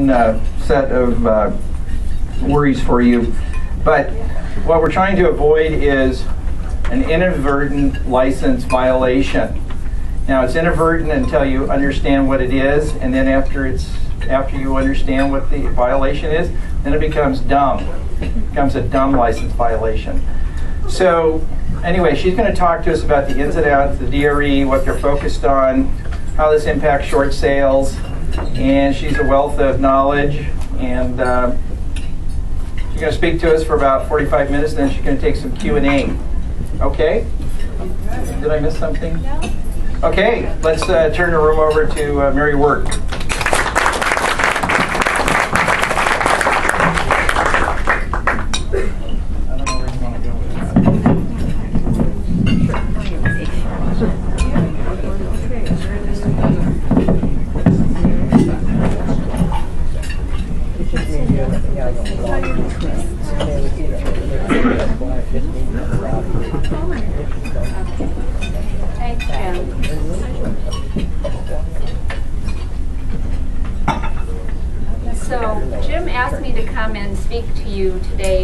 own set of worries for you. But what we're trying to avoid is an inadvertent license violation. Now, it's inadvertent until you understand what it is, and then after you understand what the violation is, then it becomes dumb. It becomes a dumb license violation. So anyway, she's going to talk to us about the ins and outs, the DRE, what they're focused on, how this impacts short sales, and she's a wealth of knowledge. And she's going to speak to us for about 45 minutes, and then she's going to take some Q&A. Okay? Did I miss something? No. Okay, let's turn the room over to Mary Work.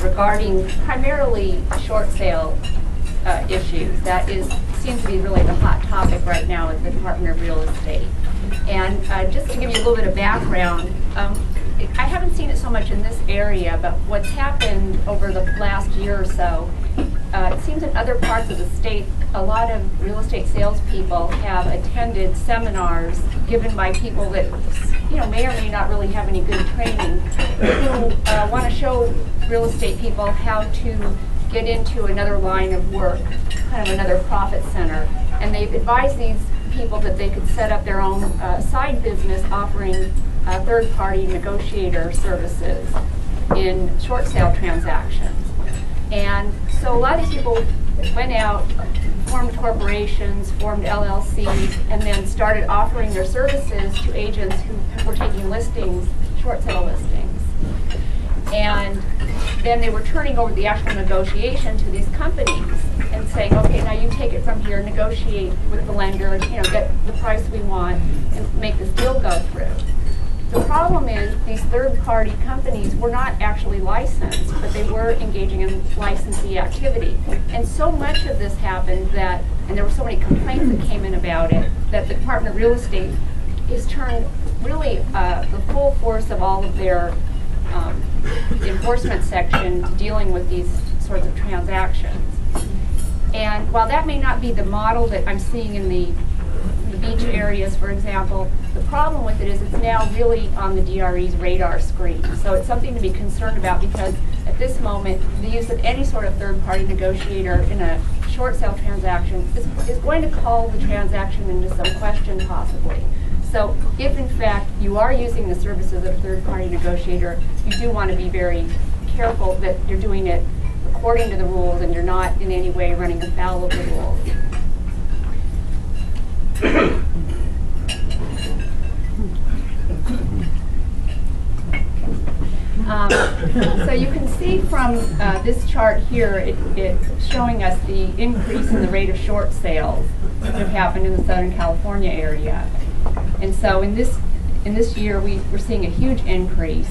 Regarding primarily short sale issues. That seems to be really the hot topic right now at the Department of Real Estate. And just to give you a little bit of background, I haven't seen it so much in this area, but what's happened over the last year or so, it seems in other parts of the state, a lot of real estate salespeople have attended seminars given by people that may or may not really have any good training, who want to show real estate people how to get into another line of work, kind of another profit center. And they've advised these people that they could set up their own side business offering third-party negotiator services in short sale transactions. And so a lot of these people went out, formed corporations, formed LLCs, and then started offering their services to agents who were taking listings, short sale listings. And then they were turning over the actual negotiation to these companies and saying, okay, now you take it from here, negotiate with the lender, get the price we want, and make this deal go through. The problem is these third-party companies were not actually licensed, but they were engaging in licensee activity. And so much of this happened that, and there were so many complaints that came in about it, that the Department of Real Estate has turned really the full force of all of their enforcement section to dealing with these sorts of transactions. And while that may not be the model that I'm seeing in the beach areas, for example, the problem with it is it's now really on the DRE's radar screen. So it's something to be concerned about, because at this moment, the use of any sort of third-party negotiator in a short sale transaction is going to call the transaction into some question, possibly. So if, in fact, you are using the services of a third-party negotiator, you do want to be very careful that you're doing it according to the rules and you're not in any way running afoul of the rules. So you can see from this chart here, it's showing us the increase in the rate of short sales that have happened in the Southern California area. And so in this year, we're seeing a huge increase.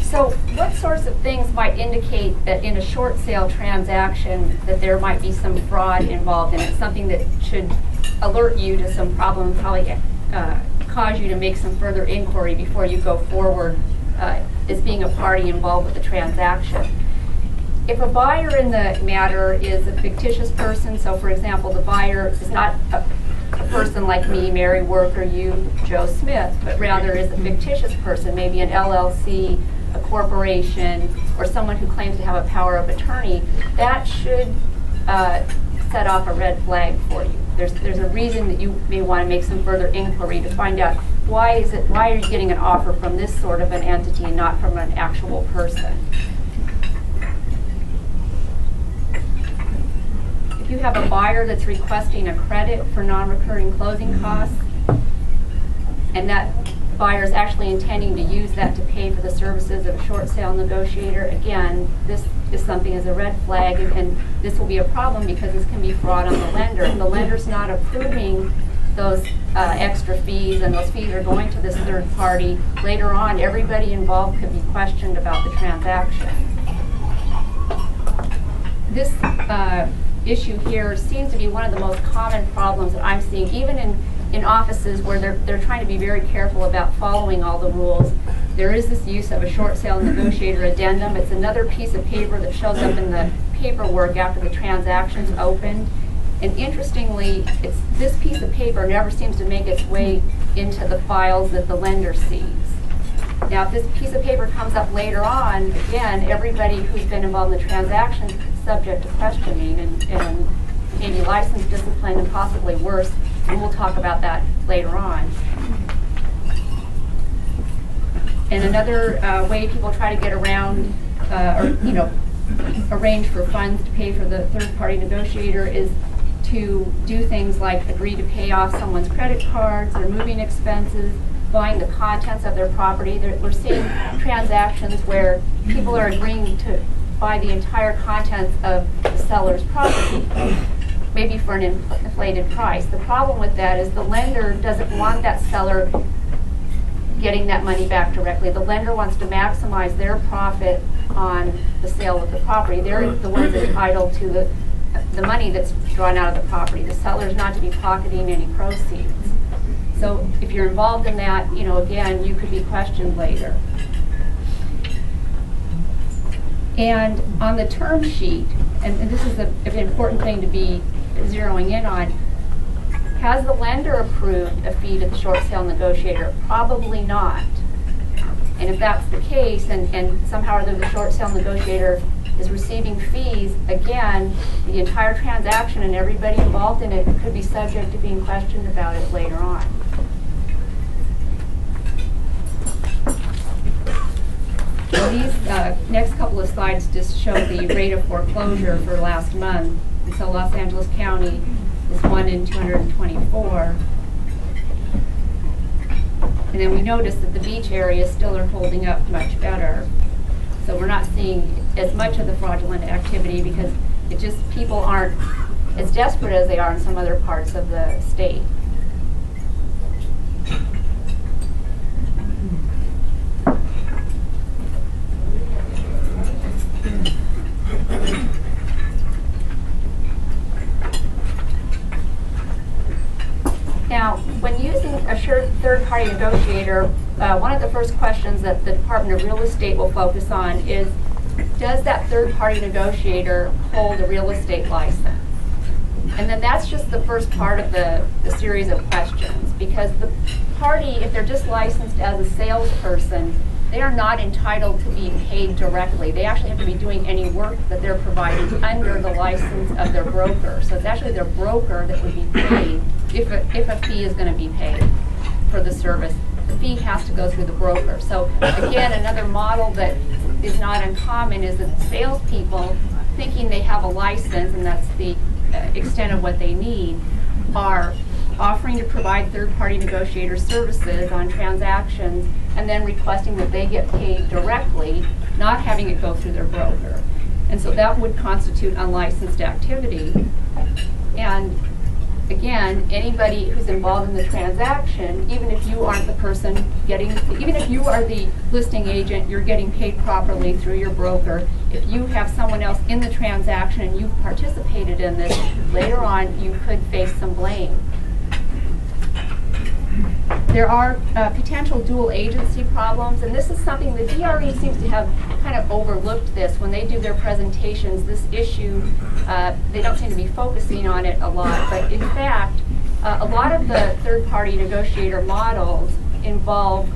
So what sorts of things might indicate that in a short sale transaction that there might be some fraud involved in it, something that should alert you to some problem, probably cause you to make some further inquiry before you go forward as being a party involved with the transaction. If a buyer in the matter is a fictitious person, so for example, the buyer is not a person like me, Mary Work, or you, Joe Smith, but rather is a fictitious person, maybe an LLC, a corporation, or someone who claims to have a power of attorney, that should set off a red flag for you. There's a reason that you may want to make some further inquiry to find out why are you getting an offer from this sort of an entity and not from an actual person. If you have a buyer that's requesting a credit for non-recurring closing costs, and that buyer is actually intending to use that to pay for the services of a short sale negotiator, again, this is something as a red flag, and this will be a problem because this can be fraud on the lender. If the lender's not approving those extra fees, and those fees are going to this third party, later on everybody involved could be questioned about the transaction. This issue here seems to be one of the most common problems that I'm seeing, even in offices where they're trying to be very careful about following all the rules. There is this use of a short sale negotiator addendum. It's another piece of paper that shows up in the paperwork after the transaction's opened. And interestingly, this piece of paper never seems to make its way into the files that the lender sees. Now, if this piece of paper comes up later on, again, everybody who's been involved in the transaction is subject to questioning and maybe license discipline and possibly worse. And we'll talk about that later on. And another way people try to get around arrange for funds to pay for the third-party negotiator is to do things like agree to pay off someone's credit cards, their moving expenses, buying the contents of their property. We're seeing transactions where people are agreeing to buy the entire contents of the seller's property, maybe for an inflated price. The problem with that is the lender doesn't want that seller getting that money back directly. The lender wants to maximize their profit on the sale of the property. They're the ones entitled to the money that's drawn out of the property. The seller's not to be pocketing any proceeds. So if you're involved in that, again, you could be questioned later. And on the term sheet, and this is an important thing to be zeroing in on, has the lender approved a fee to the short sale negotiator? Probably not. And if that's the case, and somehow or other the short sale negotiator is receiving fees, again, the entire transaction and everybody involved in it could be subject to being questioned about it later on. These next couple of slides just show the rate of foreclosure for last month. And so Los Angeles County is 1 in 224. And then we notice that the beach areas still are holding up much better. So we're not seeing as much of the fraudulent activity because people aren't as desperate as they are in some other parts of the state. Now, when using a third-party negotiator, one of the first questions that the Department of Real Estate will focus on is, does that third-party negotiator hold a real estate license? And then that's just the first part of the series of questions, because the party, if they're just licensed as a salesperson, they are not entitled to be paid directly. They actually have to be doing any work that they're providing under the license of their broker. So it's actually their broker that would be paid if a fee is going to be paid for the service. The fee has to go through the broker. So again, another model that is not uncommon is that salespeople, thinking they have a license and that's the extent of what they need, are offering to provide third-party negotiator services on transactions and then requesting that they get paid directly, not having it go through their broker. And so that would constitute unlicensed activity. And again, anybody who's involved in the transaction, even if you aren't the person even if you are the listing agent, you're getting paid properly through your broker. If you have someone else in the transaction and you've participated in this, later on you could face some blame. There are potential dual agency problems, and this is something the DRE seems to have kind of overlooked this when they do their presentations. This issue, they don't seem to be focusing on it a lot, but in fact, a lot of the third-party negotiator models involve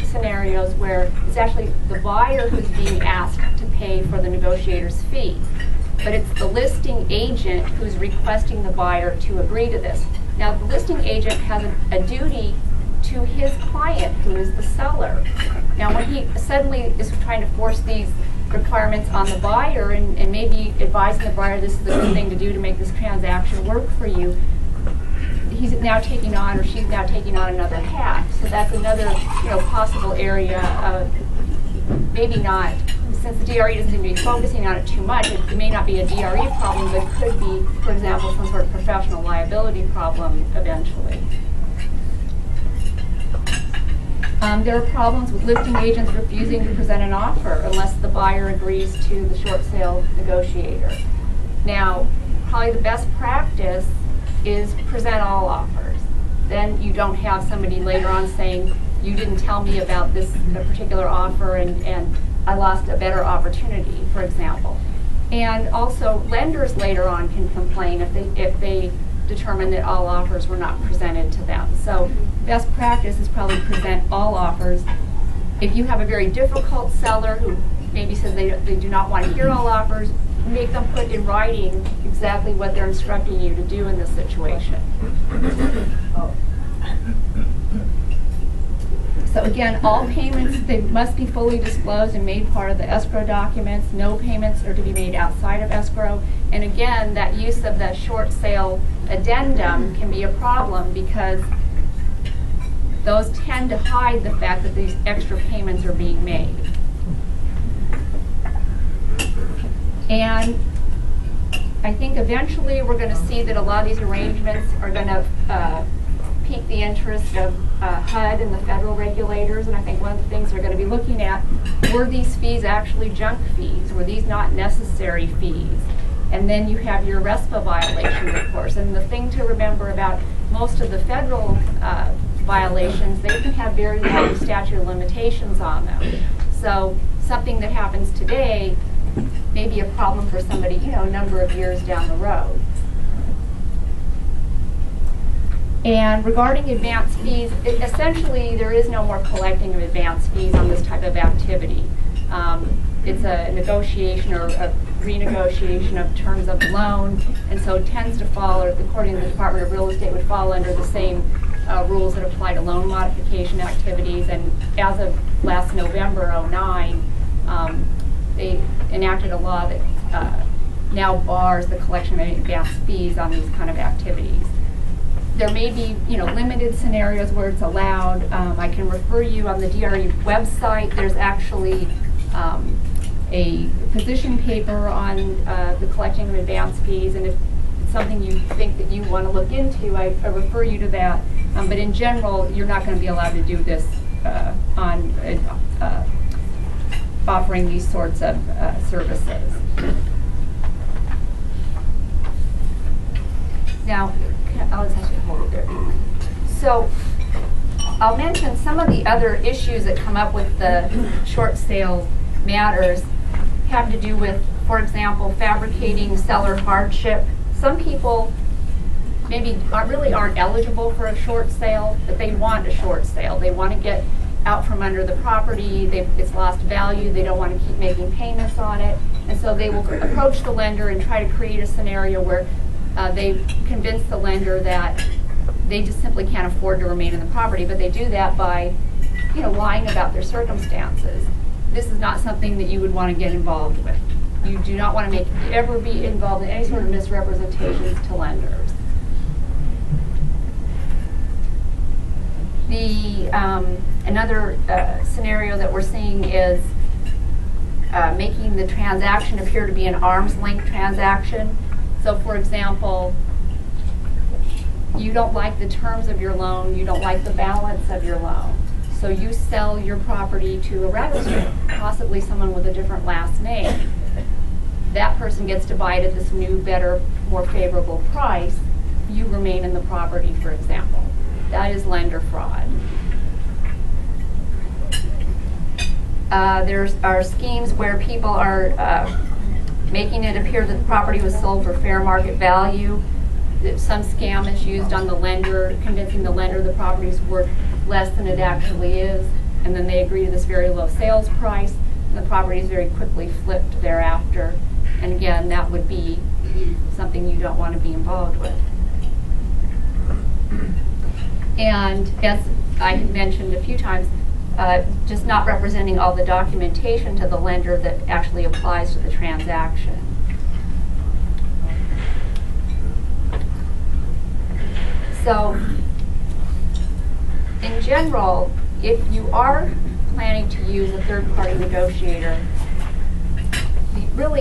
scenarios where it's actually the buyer who's being asked to pay for the negotiator's fee, but it's the listing agent who's requesting the buyer to agree to this. Now, the listing agent has a duty to his client, who is the seller. Now, when he suddenly is trying to force these requirements on the buyer and maybe advising the buyer this is the good thing to do to make this transaction work for you, he's now taking on, or she's now taking on, another hat. So that's another possible area of maybe not since the DRE doesn't seem to be focusing on it too much, it may not be a DRE problem, but could be, for example, some sort of professional liability problem eventually. There are problems with listing agents refusing to present an offer unless the buyer agrees to the short sale negotiator. Now, probably the best practice is present all offers. Then you don't have somebody later on saying, you didn't tell me about this particular offer and I lost a better opportunity, for example. And also, lenders later on can complain if they determine that all offers were not presented to them. So best practice is probably present all offers. If you have a very difficult seller who maybe says they do not want to hear all offers, make them put in writing exactly what they're instructing you to do in this situation. So again, all payments, they must be fully disclosed and made part of the escrow documents. No payments are to be made outside of escrow. And again, that use of the short sale addendum can be a problem because those tend to hide the fact that these extra payments are being made. And I think eventually we're going to see that a lot of these arrangements are going to pique the interest of HUD and the federal regulators, and I think one of the things they're going to be looking at, were these fees actually junk fees? Were these not necessary fees? And then you have your RESPA violation, of course. And the thing to remember about most of the federal violations, they can have very long statute of limitations on them. So something that happens today may be a problem for somebody, a number of years down the road. And regarding advance fees, essentially there is no more collecting of advance fees on this type of activity. It's a negotiation or a renegotiation of terms of the loan, and so it tends to fall, or according to the Department of Real Estate, would fall under the same rules that apply to loan modification activities. And as of last November '09, they enacted a law that now bars the collection of advance fees on these kind of activities. There may be, limited scenarios where it's allowed. I can refer you on the DRE website. There's actually a position paper on the collecting of advance fees, and if it's something you think that you want to look into, I refer you to that. But in general, you're not going to be allowed to do this on offering these sorts of services. Now, I'll just have to hold it there. So I'll mention some of the other issues that come up with the short sale matters have to do with, for example, fabricating seller hardship. Some people maybe aren't eligible for a short sale, but they want a short sale. They want to get out from under the property. It's lost value. They don't want to keep making payments on it. And so they will approach the lender and try to create a scenario where they convince the lender that they just simply can't afford to remain in the property, but they do that by, lying about their circumstances. This is not something that you would want to get involved with. You do not want to ever be involved in any sort of misrepresentations to lenders. Another scenario that we're seeing is making the transaction appear to be an arm's length transaction. So, for example, you don't like the terms of your loan, you don't like the balance of your loan. So you sell your property to a registrant, possibly someone with a different last name. That person gets to buy it at this new, better, more favorable price. You remain in the property, for example. That is lender fraud. There are schemes where people are making it appear that the property was sold for fair market value. Some scam is used on the lender, convincing the lender the property is worth less than it actually is, and then they agree to this very low sales price, and the property is very quickly flipped thereafter. And again, that would be something you don't want to be involved with. And as I had mentioned a few times, just not representing all the documentation to the lender that actually applies to the transaction. So, in general, if you are planning to use a third-party negotiator, really